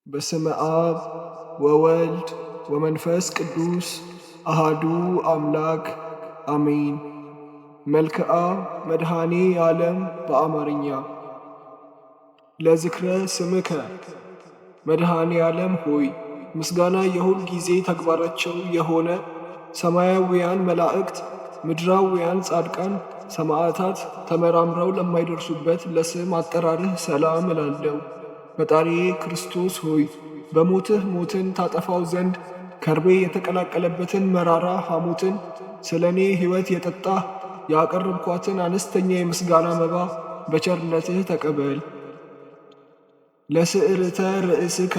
በስመ አብ ወወልድ ወመንፈስ ቅዱስ አሃዱ አምላክ አሜን። መልክዓ መድኃኔ ዓለም በአማርኛ። ለዝክረ ስምከ መድኃኔ ዓለም ሆይ ምስጋና የሁል ጊዜ ተግባራቸው የሆነ ሰማያውያን መላእክት፣ ምድራውያን ጻድቃን፣ ሰማዕታት ተመራምረው ለማይደርሱበት ለስም አጠራርህ ሰላም እላለሁ። ፈጣሪዬ ክርስቶስ ሆይ በሞትህ ሞትን ታጠፋው ዘንድ ከርቤ የተቀላቀለበትን መራራ ሐሞትን ስለ እኔ ሕይወት የጠጣህ ያቀረብኳትን አነስተኛ የምስጋና መባ በቸርነትህ ተቀበል። ለስዕርተ ርእስከ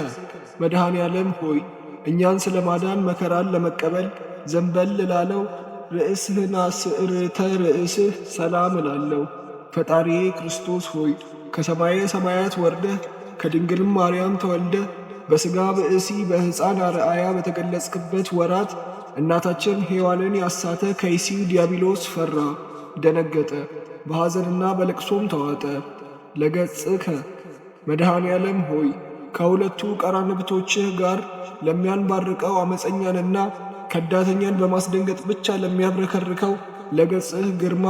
መድኃኔ ዓለም ሆይ እኛን ስለ ማዳን መከራን ለመቀበል ዘንበል ላለው ርእስህና ስዕርተ ርእስህ ሰላም እላለሁ። ፈጣሪዬ ክርስቶስ ሆይ ከሰማየ ሰማያት ወርደህ ከድንግልም ማርያም ተወልደ በሥጋ ብእሲ በሕፃን አርአያ በተገለጽክበት ወራት እናታችን ሔዋንን ያሳተ ከይሲው ዲያብሎስ ፈራ፣ ደነገጠ፣ በሐዘንና በለቅሶም ተዋጠ። ለገጽከ መድኃኔ ዓለም ሆይ ከሁለቱ ቀራንብቶችህ ጋር ለሚያንባርቀው ዓመፀኛንና ከዳተኛን በማስደንገጥ ብቻ ለሚያብረከርከው ለገጽህ ግርማ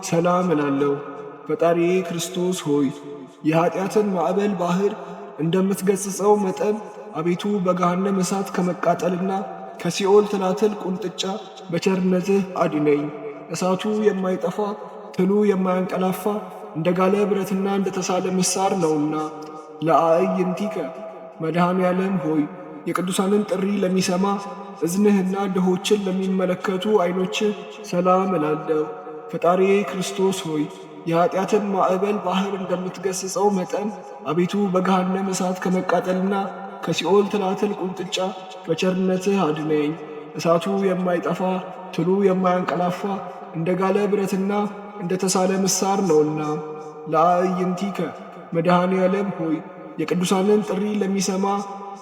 ሰላም እላለሁ። ፈጣሪዬ ክርስቶስ ሆይ የኀጢአትን ማዕበል ባሕር እንደምትገሥጸው መጠን አቤቱ በገሃነም እሳት ከመቃጠልና ከሲኦል ትላትል ቁንጥጫ በቸርነትህ አድነኝ። እሳቱ የማይጠፋ ትሉ የማያንቀላፋ እንደ ጋለ ብረትና እንደ ተሳለ ምሳር ነውና። ለአዕይንቲከ መድኃኔ ዓለም ሆይ የቅዱሳንን ጥሪ ለሚሰማ እዝንህና ድሆችን ለሚመለከቱ ዐይኖችህ ሰላም እላለሁ። ፈጣሪዬ ክርስቶስ ሆይ የኀጢአትን ማዕበል ባሕር እንደምትገሥጸው መጠን አቤቱ በገሃነም እሳት ከመቃጠልና ከሲኦል ትላትል ቁንጥጫ በቸርነትህ አድነኝ። እሳቱ የማይጠፋ ትሉ የማያንቀላፋ እንደ ጋለ ብረትና እንደ ተሳለ ምሳር ነውና። ለአዕይንቲከ መድኃኔ ዓለም ሆይ የቅዱሳንን ጥሪ ለሚሰማ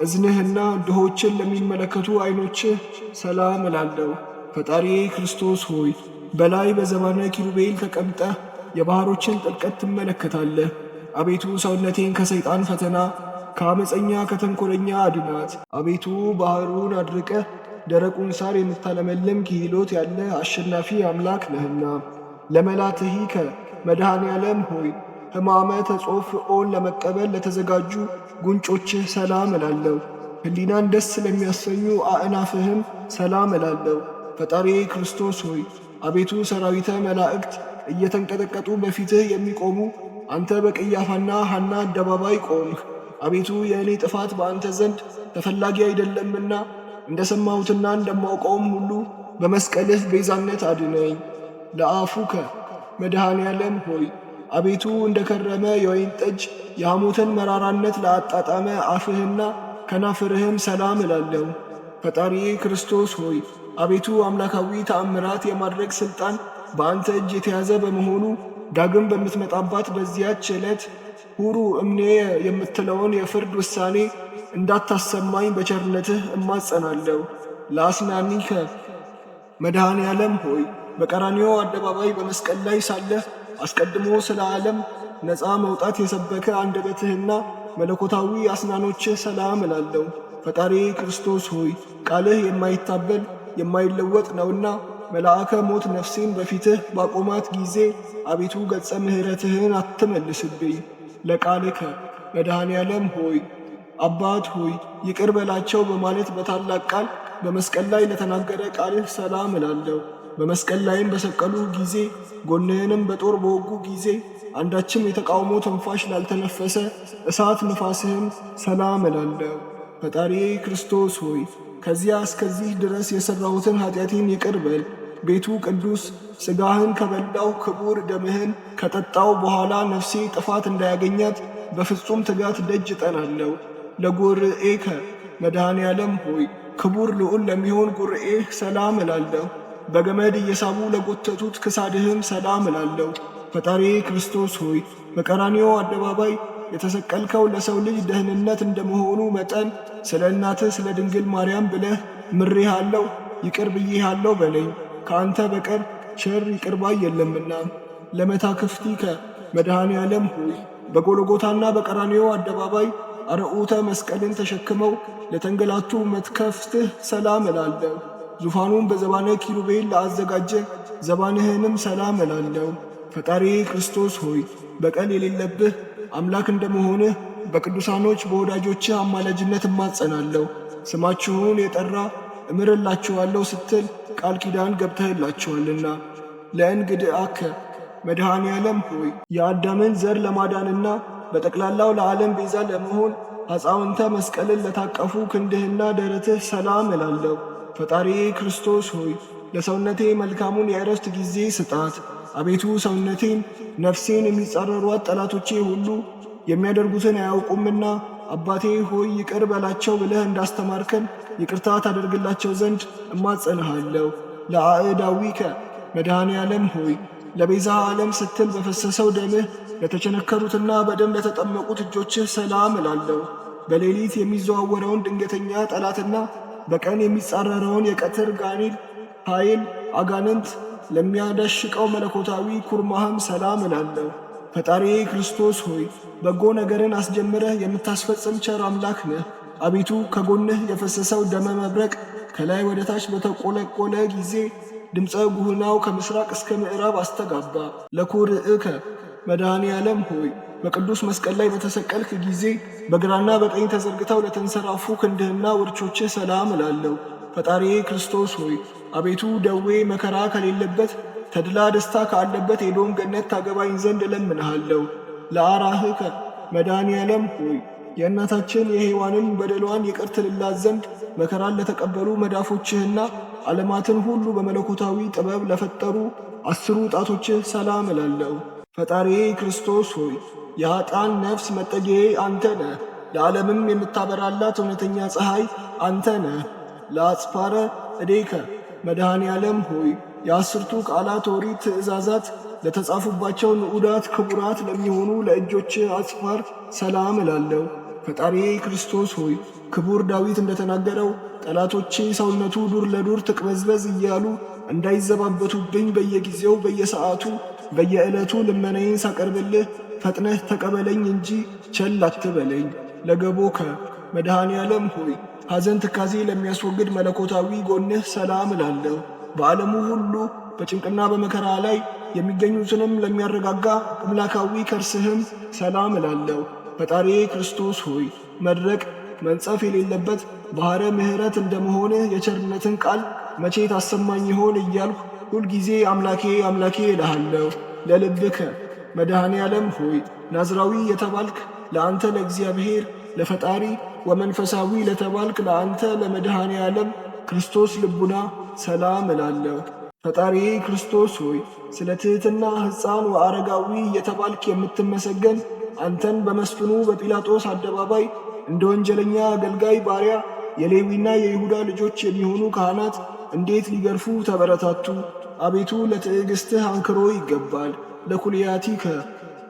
እዝንህና ድሆችን ለሚመለከቱ ዐይኖችህ ሰላም እላለሁ። ፈጣሪዬ ክርስቶስ ሆይ በላይ በዘባነ ኪሩቤል ተቀምጠህ የባሕሮችን ጥልቀት ትመለከታለህ። አቤቱ ሰውነቴን ከሰይጣን ፈተና ከአመፀኛ ከተንኰለኛ አድናት። አቤቱ ባሕሩን አድርቀህ ደረቁን ሳር የምታለመልም ክሂሎት ያለ አሸናፊ አምላክ ነህና። ለመላትሂከ መድኃኔ ዓለም ሆይ ሕማመ ተጾፍኦን ለመቀበል ለተዘጋጁ ጉንጮችህ ሰላም እላለሁ። ሕሊናን ደስ ለሚያሰኙ አእናፍህም ሰላም እላለሁ። ፈጣሪዬ ክርስቶስ ሆይ አቤቱ ሰራዊተ መላእክት እየተንቀጠቀጡ በፊትህ የሚቆሙ አንተ በቀያፋና ሐና አደባባይ ቆምህ። አቤቱ የእኔ ጥፋት በአንተ ዘንድ ተፈላጊ አይደለምና እንደ ሰማሁትና እንደማውቀውም ሁሉ በመስቀልህ ቤዛነት አድነኝ። ለአፉከ መድኃኔ ዓለም ሆይ አቤቱ እንደ ከረመ የወይን ጠጅ የሐሞትን መራራነት ለአጣጣመ አፍህና ከናፍርህም ሰላም እላለሁ። ፈጣሪዬ ክርስቶስ ሆይ አቤቱ አምላካዊ ተአምራት የማድረግ ሥልጣን በአንተ እጅ የተያዘ በመሆኑ ዳግም በምትመጣባት በዚያች ዕለት ሁሩ እምኔ የምትለውን የፍርድ ውሳኔ እንዳታሰማኝ በቸርነትህ እማጸናለሁ። ለአስናኒከ መድኃኔ ዓለም ሆይ በቀራንዮ አደባባይ በመስቀል ላይ ሳለህ አስቀድሞ ስለ ዓለም ነፃ መውጣት የሰበከ አንደበትህና መለኮታዊ አስናኖችህ ሰላም እላለሁ። ፈጣሪዬ ክርስቶስ ሆይ ቃልህ የማይታበል የማይለወጥ ነውና መልአከ ሞት ነፍሴን በፊትህ ባቆማት ጊዜ አቤቱ ገጸ ምሕረትህን አትመልስብኝ። ለቃልከ መድኃኔ ዓለም ሆይ አባት ሆይ ይቅር በላቸው በማለት በታላቅ ቃል በመስቀል ላይ ለተናገረ ቃልህ ሰላም እላለሁ። በመስቀል ላይም በሰቀሉ ጊዜ ጎንህንም በጦር በወጉ ጊዜ አንዳችም የተቃውሞ ትንፋሽ ላልተነፈሰ እሳት ንፋስህም ሰላም እላለሁ። ፈጣሪዬ ክርስቶስ ሆይ ከዚያ እስከዚህ ድረስ የሠራሁትን ኀጢአቴን ይቅር በል። ቤቱ ቅዱስ ሥጋህን ከበላው ክቡር ደምህን ከጠጣው በኋላ ነፍሴ ጥፋት እንዳያገኛት በፍጹም ትጋት ደጅ እጠናለሁ። ለጉርኤከ መድኃኔ ዓለም ሆይ ክቡር ልዑል ለሚሆን ጉርኤህ ሰላም እላለሁ። በገመድ እየሳቡ ለጎተቱት ክሳድህም ሰላም እላለሁ። ፈጣሪዬ ክርስቶስ ሆይ በቀራንዮ አደባባይ የተሰቀልከው ለሰው ልጅ ደህንነት እንደመሆኑ መጠን ስለ እናትህ ስለ ድንግል ማርያም ብለህ ምሬሃለሁ፣ ይቅር ብዬሃለሁ በለኝ። ከአንተ በቀር ቸር ይቅር ባይ የለምና። ለመታክፍቲከ መድኃኔ ዓለም ሆይ በጎልጎታና በቀራንዮ አደባባይ አርዑተ መስቀልን ተሸክመው ለተንገላቱ መትከፍትህ ሰላም እላለሁ። ዙፋኑን በዘባነ ኪሩቤል ለአዘጋጀ ዘባንህንም ሰላም እላለሁ። ፈጣሪ ክርስቶስ ሆይ በቀል የሌለብህ አምላክ እንደመሆንህ በቅዱሳኖች በወዳጆችህ አማላጅነት እማጸናለሁ። ስማችሁን የጠራ እምርላችኋለሁ ስትል ቃል ኪዳን ገብተህላችኋልና። ለእንግድአከ መድኃኔ ዓለም ሆይ የአዳምን ዘር ለማዳንና በጠቅላላው ለዓለም ቤዛ ለመሆን አጻውንተ መስቀልን ለታቀፉ ክንድህና ደረትህ ሰላም እላለሁ። ፈጣሪ ክርስቶስ ሆይ ለሰውነቴ መልካሙን የዕረፍት ጊዜ ስጣት። አቤቱ ሰውነቴን ነፍሴን የሚጻረሯት ጠላቶቼ ሁሉ የሚያደርጉትን አያውቁምና አባቴ ሆይ ይቅር በላቸው ብለህ እንዳስተማርከን ይቅርታ ታደርግላቸው ዘንድ እማጸንሃለሁ። ለአእዳዊከ መድኃኔ ዓለም ሆይ ለቤዛ ዓለም ስትል በፈሰሰው ደምህ ለተቸነከሩትና በደም ለተጠመቁት እጆችህ ሰላም እላለሁ። በሌሊት የሚዘዋወረውን ድንገተኛ ጠላትና በቀን የሚጻረረውን የቀትር ጋኔል ኃይል አጋንንት ለሚያዳሽቀው መለኮታዊ ኩርማህም ሰላም እላለሁ። ፈጣሪ ክርስቶስ ሆይ በጎ ነገርን አስጀምረህ የምታስፈጽም ቸር አምላክ ነህ። አቤቱ ከጎንህ የፈሰሰው ደመ መብረቅ ከላይ ወደ ታች በተቆለቆለ ጊዜ ድምፀ ጉህናው ከምስራቅ እስከ ምዕራብ አስተጋባ። ለኩርእከ መድኃኔ ዓለም ሆይ በቅዱስ መስቀል ላይ በተሰቀልክ ጊዜ በግራና በቀኝ ተዘርግተው ለተንሰራፉ ክንድህና ውርቾችህ ሰላም እላለሁ። ፈጣሪ ክርስቶስ ሆይ አቤቱ ደዌ መከራ ከሌለበት ተድላ ደስታ ካለበት ኤዶም ገነት ታገባኝ ዘንድ እለምንሃለሁ። ለአራህከ መድኃኔ ዓለም ሆይ የእናታችን የሔዋንን በደሏን ይቅር ትልላት ዘንድ መከራን ለተቀበሉ መዳፎችህና ዓለማትን ሁሉ በመለኮታዊ ጥበብ ለፈጠሩ 10 ጣቶችህ ሰላም እላለሁ። ፈጣሪ ክርስቶስ ሆይ የኃጥአን ነፍስ መጠጊያዬ አንተ ነህ። ለዓለምም የምታበራላት እውነተኛ ፀሐይ አንተ ነህ። ለአጽፋረ እዴከ መድኃኔ ዓለም ሆይ የ10ቱ ቃላት ኦሪት ትእዛዛት ለተጻፉባቸው ንዑዳት ክቡራት ለሚሆኑ ለእጆችህ አጽፋር ሰላም እላለሁ። ፈጣሪ ክርስቶስ ሆይ ክቡር ዳዊት እንደተናገረው ጠላቶቼ ሰውነቱ ዱር ለዱር ትቅበዝበዝ እያሉ እንዳይዘባበቱብኝ በየጊዜው በየሰዓቱ በየዕለቱ ልመናዬን ሳቀርብልህ ፈጥነህ ተቀበለኝ እንጂ ቸል አትበለኝ። ለገቦከ መድኃኔ ዓለም ሆይ ሐዘን ትካዜ ለሚያስወግድ መለኮታዊ ጎንህ ሰላም እላለሁ። በዓለሙ ሁሉ በጭንቅና በመከራ ላይ የሚገኙትንም ለሚያረጋጋ አምላካዊ ከርስህም ሰላም እላለሁ። ፈጣሪ ክርስቶስ ሆይ መድረቅ መንጸፍ የሌለበት ባሕረ ምሕረት እንደመሆንህ የቸርነትን ቃል መቼ ታሰማኝ ይሆን እያልሁ ሁልጊዜ አምላኬ አምላኬ እልሃለሁ። ለልብከ መድኃኔ ዓለም ሆይ ናዝራዊ የተባልክ ለአንተ ለእግዚአብሔር ለፈጣሪ ወመንፈሳዊ ለተባልክ ለአንተ ለመድኃኔ ዓለም ክርስቶስ ልቡና ሰላም እላለሁ። ፈጣሪ ክርስቶስ ሆይ ስለ ትሕትና ሕፃን ወአረጋዊ የተባልክ የምትመሰገን አንተን በመስፍኑ በጲላጦስ አደባባይ እንደ ወንጀለኛ አገልጋይ ባሪያ የሌዊና የይሁዳ ልጆች የሚሆኑ ካህናት እንዴት ሊገርፉ ተበረታቱ! አቤቱ ለትዕግሥትህ አንክሮ ይገባል። ለኩልያቲከ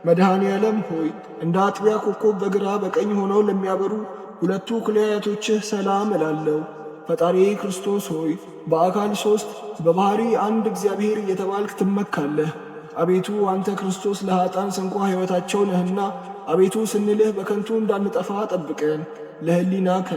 መድኃኔ ዓለም ሆይ እንደ አጥቢያ ኮከብ በግራ በቀኝ ሆነው ለሚያበሩ 2 ኩልያቶችህ ሰላም እላለሁ። ፈጣሪ ክርስቶስ ሆይ በአካል 3 በባሕሪ አንድ እግዚአብሔር እየተባልክ ትመካለህ። አቤቱ አንተ ክርስቶስ ለኃጥአን ስንኳ ሕይወታቸው ነህና አቤቱ ስንልህ በከንቱ እንዳንጠፋ ጠብቀን። ለሕሊናከ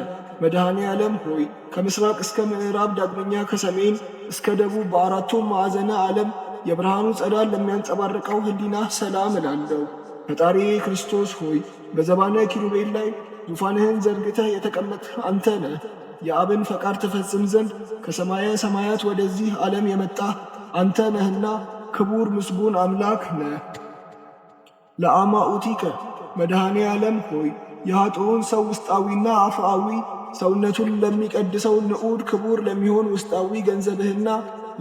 መድኃኔ ዓለም ሆይ ከምስራቅ እስከ ምዕራብ ዳግመኛ ከሰሜን እስከ ደቡብ በአራቱም ማዕዘነ ዓለም የብርሃኑ ጸዳል ለሚያንጸባርቀው ሕሊናህ ሰላም እላለሁ። ፈጣሪ ክርስቶስ ሆይ በዘባነ ኪሩቤል ላይ ዙፋንህን ዘርግተህ የተቀመጥህ አንተ ነህ። የአብን ፈቃድ ትፈጽም ዘንድ ከሰማየ ሰማያት ወደዚህ ዓለም የመጣህ አንተ ነህና ክቡር ምስጉን አምላክ ነህ። ለአማኡቲከ መድኃኔ ዓለም ሆይ የኃጥኡን ሰው ውስጣዊና አፍአዊ ሰውነቱን ለሚቀድሰው ንዑድ ክቡር ለሚሆን ውስጣዊ ገንዘብህና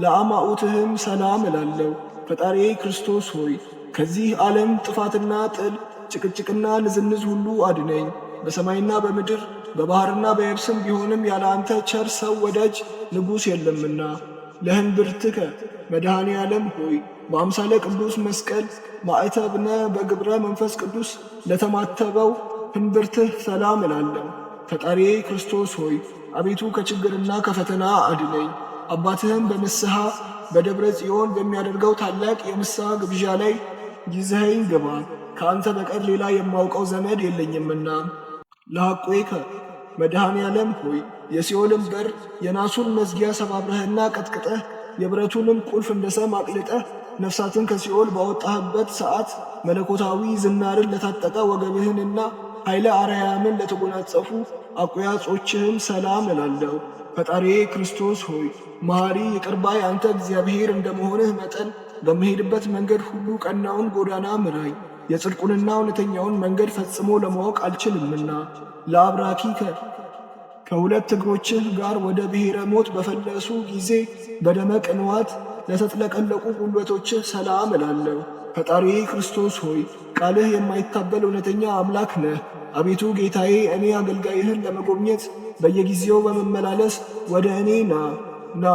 ለአማኡትህም ሰላም እላለሁ። ፈጣሪ ክርስቶስ ሆይ ከዚህ ዓለም ጥፋትና ጥል ጭቅጭቅና ንዝንዝ ሁሉ አድነኝ። በሰማይና በምድር በባሕርና በየብስም ቢሆንም ያለ አንተ ቸር ሰው ወዳጅ ንጉሥ የለምና። ለህንብርትከ መድኃኔ ዓለም ሆይ በአምሳለ ቅዱስ መስቀል ማዕተብነ በግብረ መንፈስ ቅዱስ ለተማተበው ህንብርትህ ሰላም እላለሁ። ፈጣሪ ክርስቶስ ሆይ አቤቱ ከችግርና ከፈተና አድነኝ። አባትህም በንስሐ በደብረ ጽዮን በሚያደርገው ታላቅ የንስሐ ግብዣ ላይ ይዘኸኝ ግባ። ከአንተ በቀር ሌላ የማውቀው ዘመድ የለኝምና። ለሐቆይከ መድኃኔ ዓለም ሆይ የሲኦልን በር የናሱን መዝጊያ ሰባብረህና ቀጥቅጠህ የብረቱንም ቁልፍ እንደ ሰም አቅልጠህ ነፍሳትን ከሲኦል ባወጣህበት ሰዓት መለኮታዊ ዝናርን ለታጠቀ ወገብህንና ኃይለ አርያምን ለተጎናጸፉ አቆያጾችህም ሰላም እላለሁ። ፈጣሪዬ ክርስቶስ ሆይ መሐሪ ይቅርባይ አንተ እግዚአብሔር እንደመሆንህ መጠን በምሄድበት መንገድ ሁሉ ቀናውን ጎዳና ምራኝ። የጽድቁንና እውነተኛውን መንገድ ፈጽሞ ለማወቅ አልችልምና ለአብራኪከ ከሁለት እግሮችህ ጋር ወደ ብሔረ ሞት በፈለሱ ጊዜ በደመ ቅንዋት ለተጥለቀለቁ ጉልበቶችህ ሰላም እላለሁ። ፈጣሪዬ ክርስቶስ ሆይ ቃልህ የማይታበል እውነተኛ አምላክ ነህ። አቤቱ ጌታዬ እኔ አገልጋይህን ለመጎብኘት በየጊዜው በመመላለስ ወደ እኔ ና።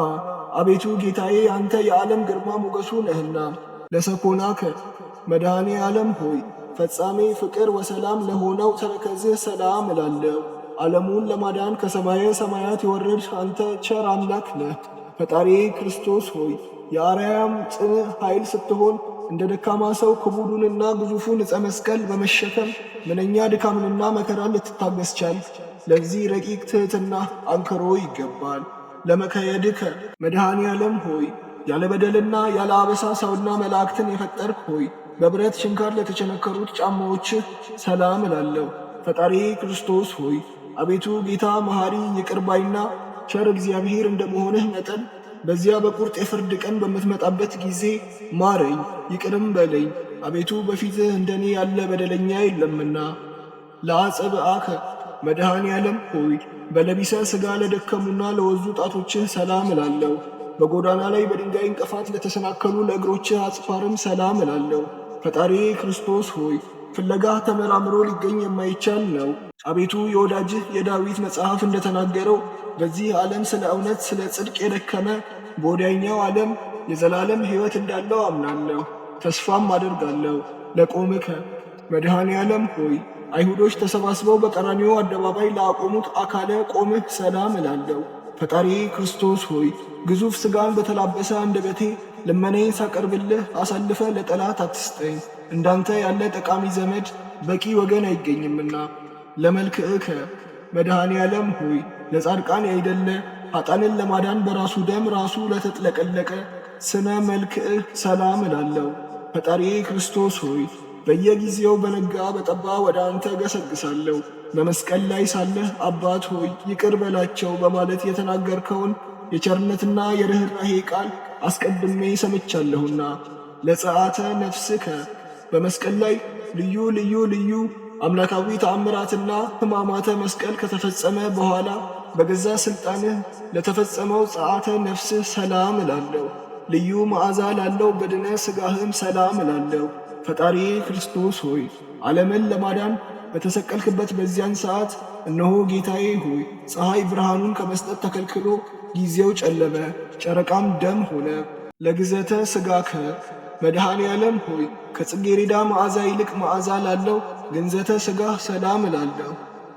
አቤቱ ጌታዬ አንተ የዓለም ግርማ ሞገሱ ነህና። ለሰኮናከ መድኃኔ ዓለም ሆይ ፈጻሜ ፍቅር ወሰላም ለሆነው ተረከዝህ ሰላም እላለሁ። ዓለሙን ለማዳን ከሰማየ ሰማያት የወረድህ አንተ ቸር አምላክ ነህ። ፈጣሪዬ ክርስቶስ ሆይ የአርያም ጽንዕ ኃይል ስትሆን እንደ ደካማ ሰው ክቡዱንና ግዙፉን ዕፀ መስቀል በመሸከም ምንኛ ድካምንና መከራን ልትታገስ ቻልክ። ለዚህ ረቂቅ ትሕትና አንክሮ ይገባል። ለመከየድከ መድኃኔ ዓለም ሆይ ያለ በደልና ያለ አበሳ ሰውና መላእክትን የፈጠርክ ሆይ በብረት ችንካር ለተቸነከሩት ጫማዎችህ ሰላም እላለሁ። ፈጣሪዬ ክርስቶስ ሆይ አቤቱ ጌታ መሐሪ ይቅርባይና ቸር እግዚአብሔር እንደመሆንህ መጠን በዚያ በቁርጥ የፍርድ ቀን በምትመጣበት ጊዜ ማረኝ፣ ይቅርም በለኝ። አቤቱ በፊትህ እንደኔ ያለ በደለኛ የለምና። ለአጸብአከ መድኃኔ ዓለም ሆይ በለቢሰ ሥጋ ለደከሙና ለወዙ ጣቶችህ ሰላም እላለሁ። በጎዳና ላይ በድንጋይ እንቅፋት ለተሰናከሉ ለእግሮችህ አጽፋርም ሰላም እላለሁ። ፈጣሪዬ ክርስቶስ ሆይ ፍለጋህ ተመራምሮ ሊገኝ የማይቻል ነው። አቤቱ የወዳጅህ የዳዊት መጽሐፍ እንደተናገረው በዚህ ዓለም ስለ እውነት ስለ ጽድቅ የደከመ በወዲያኛው ዓለም የዘላለም ሕይወት እንዳለው አምናለሁ፣ ተስፋም አደርጋለሁ። ለቆምከ መድኃኔ ዓለም ሆይ አይሁዶች ተሰባስበው በቀራንዮ አደባባይ ላቆሙት አካለ ቆምህ ሰላም እላለሁ። ፈጣሪዬ ክርስቶስ ሆይ ግዙፍ ሥጋን በተላበሰ አንደበቴ ልመናዬን ሳቀርብልህ አሳልፈ ለጠላት አትስጠኝ። እንዳንተ ያለ ጠቃሚ ዘመድ በቂ ወገን አይገኝምና። ለመልክዕከ መድኃኔ ዓለም ሆይ ለጻድቃን ያይደለ ኃጣንን ለማዳን በራሱ ደም ራሱ ለተጥለቀለቀ ስነ መልክዕህ ሰላም እላለሁ። ፈጣሪዬ ክርስቶስ ሆይ በየጊዜው በነጋ በጠባ ወደ አንተ ገሰግሳለሁ። በመስቀል ላይ ሳለህ አባት ሆይ ይቅር በላቸው በማለት የተናገርከውን የቸርነትና የርኅራኄ ቃል አስቀድሜ ሰምቻለሁና። ለጸአተ ነፍስከ በመስቀል ላይ ልዩ አምላካዊ ተአምራትና ሕማማተ መስቀል ከተፈጸመ በኋላ በገዛ ሥልጣንህ ለተፈጸመው ጸአተ ነፍስህ ሰላም እላለሁ። ልዩ መዓዛ ላለው በድነ ሥጋህም ሰላም እላለሁ። ፈጣሪዬ ክርስቶስ ሆይ ዓለምን ለማዳን በተሰቀልክበት በዚያን ሰዓት እነሆ ጌታዬ ሆይ ፀሐይ ብርሃኑን ከመስጠት ተከልክሎ ጊዜው ጨለመ፣ ጨረቃም ደም ሆነ። ለግዘተ ሥጋከ መድኃኔ ዓለም ሆይ ከጽጌሬዳ መዓዛ ይልቅ መዓዛ ላለው ግንዘተ ሥጋህ ሰላም እላለሁ።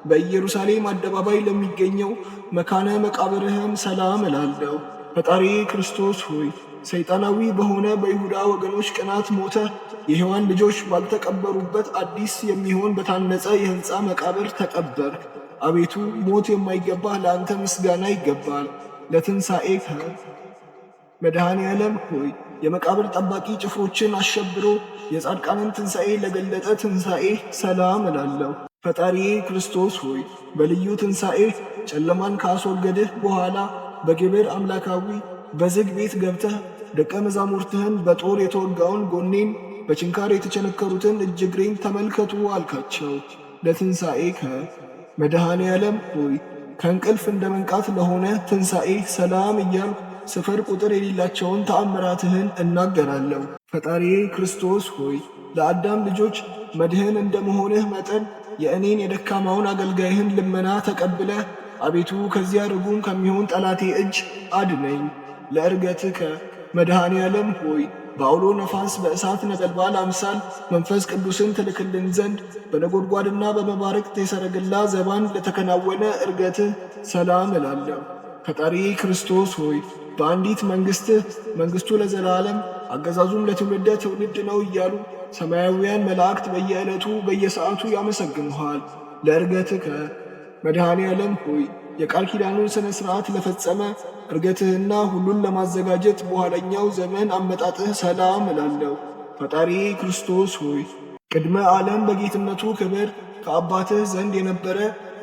በኢየሩሳሌም አደባባይ ለሚገኘው መካነ መቃብርህም ሰላም እላለሁ። ፈጣሪዬ ክርስቶስ ሆይ ሰይጣናዊ በሆነ በይሁዳ ወገኖች ቅናት ሞተ የሔዋን ልጆች ባልተቀበሩበት አዲስ የሚሆን በታነጸ የሕንፃ መቃብር ተቀበርክ። አቤቱ ሞት የማይገባህ ለአንተ ምስጋና ይገባል። ለትንሣኤከ መድኃኔ ዓለም ሆይ የመቃብር ጠባቂ ጭፍሮችን አሸብሮ የጻድቃንን ትንሣኤ ለገለጠ ትንሣኤ ሰላም እላለሁ። ፈጣሪዬ ክርስቶስ ሆይ በልዩ ትንሣኤ ጨለማን ካስወገድህ በኋላ በግብር አምላካዊ በዝግ ቤት ገብተህ ደቀ መዛሙርትህን በጦር የተወጋውን ጎኔን በችንካር የተቸነከሩትን እጅግሬን ተመልከቱ አልካቸው። ለትንሣኤከ መድኃኔ ዓለም ሆይ ከእንቅልፍ እንደ መንቃት ለሆነ ትንሣኤ ሰላም እያልኩ ስፍር ቁጥር የሌላቸውን ተአምራትህን እናገራለሁ። ፈጣሪዬ ክርስቶስ ሆይ ለአዳም ልጆች መድህን እንደመሆንህ መጠን የእኔን የደካማውን አገልጋይህን ልመና ተቀብለህ አቤቱ ከዚያ ርጉም ከሚሆን ጠላቴ እጅ አድነኝ። ለዕርገትከ መድኃኔ ዓለም ሆይ በአውሎ ነፋስ በእሳት ነበልባል አምሳል መንፈስ ቅዱስን ትልክልን ዘንድ በነጎድጓድና በመባረቅት የሰረገላ ዘባን ለተከናወነ ዕርገትህ ሰላም እላለሁ። ፈጣሪ ክርስቶስ ሆይ በአንዲት መንግሥቱ ለዘላለም አገዛዙም ለትውልደ ትውልድ ነው እያሉ ሰማያውያን መላእክት በየዕለቱ በየሰዓቱ ያመሰግኑሃል። ለዕርገትከ መድኃኔ ዓለም ሆይ የቃል ኪዳኑን ሥነ ሥርዓት ለፈጸመ ዕርገትህና ሁሉን ለማዘጋጀት በኋለኛው ዘመን አመጣጥህ ሰላም እላለሁ። ፈጣሪ ክርስቶስ ሆይ ቅድመ ዓለም በጌትነቱ ክብር ከአባትህ ዘንድ የነበረ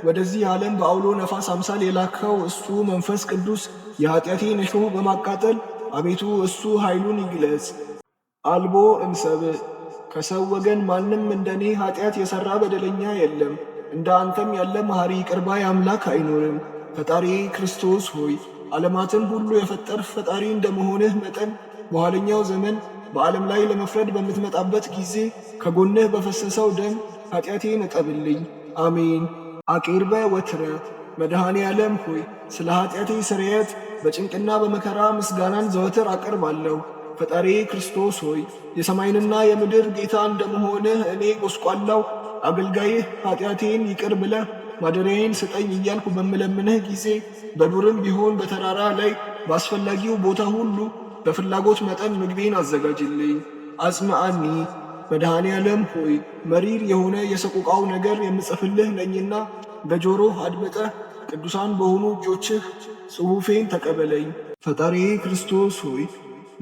ወደዚህ ዓለም በአውሎ ነፋስ አምሳል የላከው እሱ መንፈስ ቅዱስ የኀጢአቴን እሾህ በማቃጠል አቤቱ እሱ ኃይሉን ይግለጽ። አልቦ እምሰብእ ከሰው ወገን ማንም እንደኔ ኀጢአት የሠራ በደለኛ የለም። እንደ አንተም ያለ መሐሪ ይቅር ባይ አምላክ አይኖርም። ፈጣሪ ክርስቶስ ሆይ ዓለማትን ሁሉ የፈጠርህ ፈጣሪ እንደመሆንህ መጠን በኋለኛው ዘመን በዓለም ላይ ለመፍረድ በምትመጣበት ጊዜ ከጎንህ በፈሰሰው ደም ኀጢአቴን እጠብልኝ። አሜን። አቂርበ ወትረ መድኃኔ ዓለም ሆይ ስለ ኀጢአቴ ስርየት በጭንቅና በመከራ ምስጋናን ዘወትር አቀርባለሁ። ፈጣሪ ክርስቶስ ሆይ የሰማይንና የምድር ጌታ እንደመሆንህ እኔ ጐስቋላው አገልጋይህ ኀጢአቴን ይቅር ብለህ ማደሪያዬን ስጠኝ እያልኩ በምለምንህ ጊዜ በዱርም ቢሆን በተራራ ላይ በአስፈላጊው ቦታ ሁሉ በፍላጎት መጠን ምግቤን አዘጋጅልኝ። አጽምዓኒ መድኃኔ ዓለም ሆይ መሪር የሆነ የሰቆቃው ነገር የምጽፍልህ ነኝና በጆሮህ አድምጠህ ቅዱሳን በሆኑ እጆችህ ጽሑፌን ተቀበለኝ። ፈጣሪ ክርስቶስ ሆይ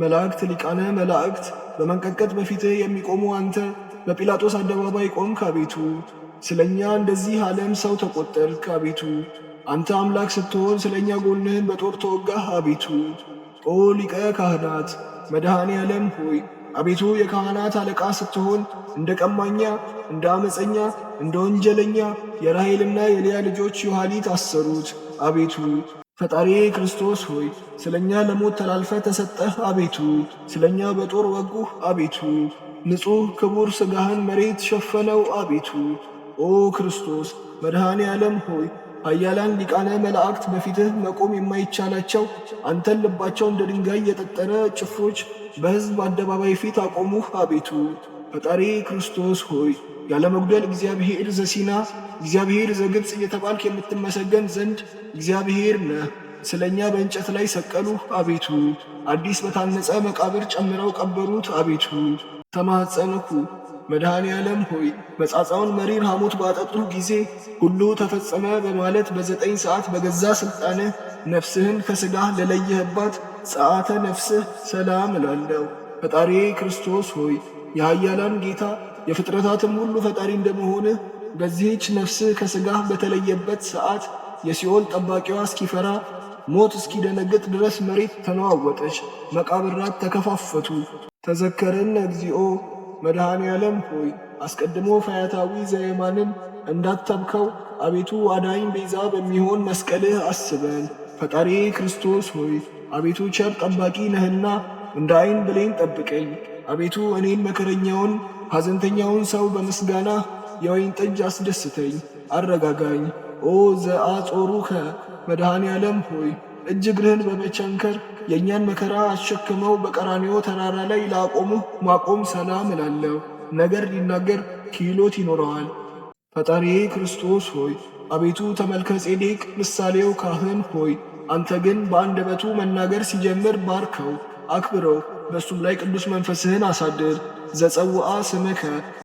መላእክት ሊቃነ መላእክት በመንቀጥቀጥ በፊትህ የሚቆሙ አንተ በጲላጦስ አደባባይ ቆምክ። አቤቱ ስለ እኛ እንደዚህ ዓለም ሰው ተቈጠርክ። አቤቱ አንተ አምላክ ስትሆን ስለ እኛ ጎንህን በጦር ተወጋህ። አቤቱ ኦ ሊቀ ካህናት መድኃኔ ዓለም ሆይ አቤቱ የካህናት አለቃ ስትሆን እንደ ቀማኛ፣ እንደ ዓመፀኛ፣ እንደ ወንጀለኛ የራሔልና የልያ ልጆች ዮሐሊት አሰሩት። አቤቱ ፈጣሪ ክርስቶስ ሆይ ስለ እኛ ለሞት ተላልፈ ተሰጠህ። አቤቱ ስለ እኛ በጦር ወጉህ። አቤቱ ንጹሕ ክቡር ሥጋህን መሬት ሸፈነው። አቤቱ ኦ ክርስቶስ መድኃኔ ዓለም ሆይ ኃያላን ሊቃነ መላእክት በፊትህ መቆም የማይቻላቸው አንተን ልባቸው እንደ ድንጋይ የጠጠረ ጭፍሮች በሕዝብ አደባባይ ፊት አቆሙህ። አቤቱ ፈጣሪ ክርስቶስ ሆይ ያለመጉደል እግዚአብሔር ዘሲና እግዚአብሔር ዘግብፅ እየተባልክ የምትመሰገን ዘንድ እግዚአብሔር ነህ። ስለ እኛ በእንጨት ላይ ሰቀሉህ። አቤቱ አዲስ በታነጸ መቃብር ጨምረው ቀበሩት። አቤቱ ተማጸንኩ። መድኃኔ ዓለም ሆይ መጻጻውን መሪር ሐሞት ባጠጡህ ጊዜ ሁሉ ተፈጸመ በማለት በ9 ሰዓት በገዛ ሥልጣንህ ነፍስህን ከሥጋህ ለለየህባት ጸአተ ነፍስህ ሰላም እላለሁ። ፈጣሪ ክርስቶስ ሆይ የኃያላን ጌታ የፍጥረታትም ሁሉ ፈጣሪ እንደመሆንህ በዚህች ነፍስህ ከሥጋህ በተለየበት ሰዓት የሲኦል ጠባቂዋ እስኪፈራ ሞት እስኪደነግጥ ድረስ መሬት ተነዋወጠች፣ መቃብራት ተከፋፈቱ። ተዘከረን እግዚኦ መድኃኔ ዓለም ሆይ አስቀድሞ ፈያታዊ ዘየማንን እንዳተብከው አቤቱ አዳኝ ቤዛ በሚሆን መስቀልህ አስበን። ፈጣሪ ክርስቶስ ሆይ አቤቱ ቸር ጠባቂ ነህና እንደ ዓይን ብሌን ጠብቀኝ። አቤቱ እኔን መከረኛውን ሐዘንተኛውን ሰው በምስጋና የወይን ጠጅ አስደስተኝ፣ አረጋጋኝ። ኦ ዘአጾሩከ መድኃኔ ዓለም ሆይ እጅ እግርህን በመቸንከር የእኛን መከራ አሸክመው በቀራንዮ ተራራ ላይ ላቆሙህ ማቆም ሰላም እላለሁ። ነገር ሊናገር ክህሎት ይኖረዋል። ፈጣሪ ክርስቶስ ሆይ አቤቱ ተመልከ ጼዴቅ ምሳሌው ካህን ሆይ አንተ ግን በአንደበቱ መናገር ሲጀምር ባርከው፣ አክብረው፣ በእሱም ላይ ቅዱስ መንፈስህን አሳድር። ዘጸውአ ስምከ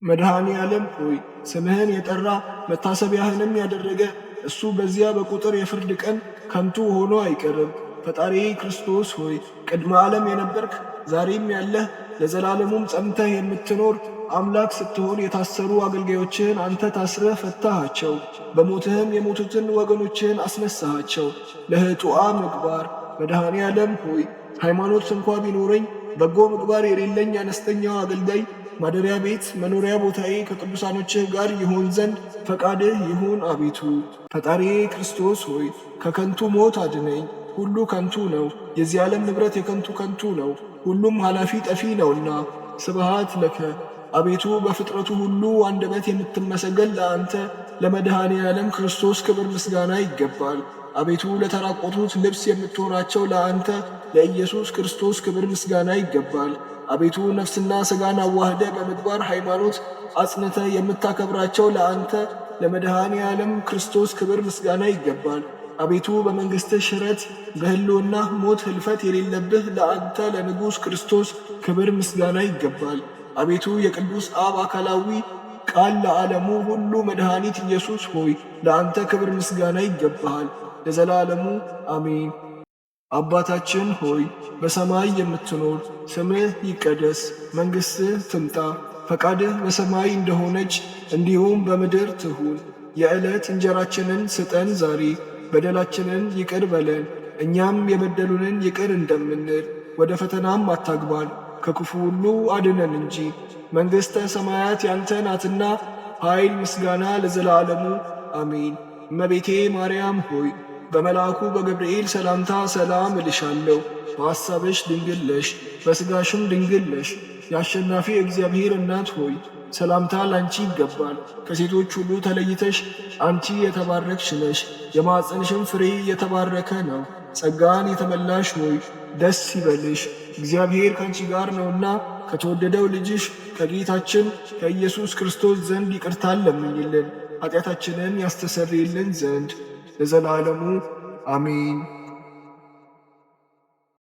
መድኃኔ ዓለም ሆይ ስምህን የጠራ መታሰቢያህንም ያደረገ እሱ በዚያ በቁጥር የፍርድ ቀን ከንቱ ሆኖ አይቀርም። ፈጣሪ ክርስቶስ ሆይ ቅድመ ዓለም የነበርክ ዛሬም ያለህ ለዘላለሙም ጸንተህ የምትኖር አምላክ ስትሆን የታሰሩ አገልጋዮችህን አንተ ታስረህ ፈታሃቸው። በሞትህም የሞቱትን ወገኖችህን አስነሳሃቸው። ለህጡአ ምግባር መድኃኔ ዓለም ሆይ ሃይማኖት እንኳ ቢኖረኝ በጎ ምግባር የሌለኝ አነስተኛው አገልጋይ ማደሪያ ቤት መኖሪያ ቦታዬ ከቅዱሳኖችህ ጋር ይሆን ዘንድ ፈቃድህ ይሁን። አቤቱ ፈጣሪ ክርስቶስ ሆይ ከከንቱ ሞት አድነኝ። ሁሉ ከንቱ ነው። የዚህ ዓለም ንብረት የከንቱ ከንቱ ነው። ሁሉም ኃላፊ ጠፊ ነውና። ስብሃት ለከ አቤቱ በፍጥረቱ ሁሉ አንደበት የምትመሰገን ለአንተ ለመድኃኔ ዓለም ክርስቶስ ክብር ምስጋና ይገባል። አቤቱ ለተራቆቱት ልብስ የምትሆናቸው ለአንተ ለኢየሱስ ክርስቶስ ክብር ምስጋና ይገባል። አቤቱ ነፍስና ሥጋን አዋህደ በምግባር ሃይማኖት አጽንተ የምታከብራቸው ለአንተ ለመድኃኔ ዓለም ክርስቶስ ክብር ምስጋና ይገባል። አቤቱ በመንግሥትህ ሽረት በሕልውና ሞት ህልፈት የሌለብህ ለአንተ ለንጉሥ ክርስቶስ ክብር ምስጋና ይገባል። አቤቱ የቅዱስ አብ አካላዊ ቃል ለዓለሙ ሁሉ መድኃኒት ኢየሱስ ሆይ ለአንተ ክብር ምስጋና ይገባሃል ለዘላለሙ አሜን። አባታችን ሆይ በሰማይ የምትኖር፣ ስምህ ይቀደስ፣ መንግሥትህ ትምጣ፣ ፈቃድህ በሰማይ እንደሆነች እንዲሁም በምድር ትሁን። የዕለት እንጀራችንን ስጠን ዛሬ፣ በደላችንን ይቅር በለን እኛም የበደሉንን ይቅር እንደምንል፣ ወደ ፈተናም አታግባን ከክፉ ሁሉ አድነን እንጂ መንግሥተ ሰማያት ያንተ ናትና ኃይል፣ ምስጋና ለዘላለሙ አሜን። እመቤቴ ማርያም ሆይ በመልአኩ በገብርኤል ሰላምታ ሰላም እልሻለሁ። በሐሳብሽ ድንግል ነሽ፣ በሥጋሽም ድንግል ነሽ። የአሸናፊ እግዚአብሔር እናት ሆይ ሰላምታ ላንቺ ይገባል። ከሴቶች ሁሉ ተለይተሽ አንቺ የተባረክሽ ነሽ፣ የማኅፀንሽም ፍሬ የተባረከ ነው። ጸጋን የተመላሽ ሆይ ደስ ይበልሽ፣ እግዚአብሔር ካንቺ ጋር ነውና ከተወደደው ልጅሽ ከጌታችን ከኢየሱስ ክርስቶስ ዘንድ ይቅርታን ለምኝልን ኃጢአታችንን ያስተሰርይልን ዘንድ ለዘላለሙ አሜን።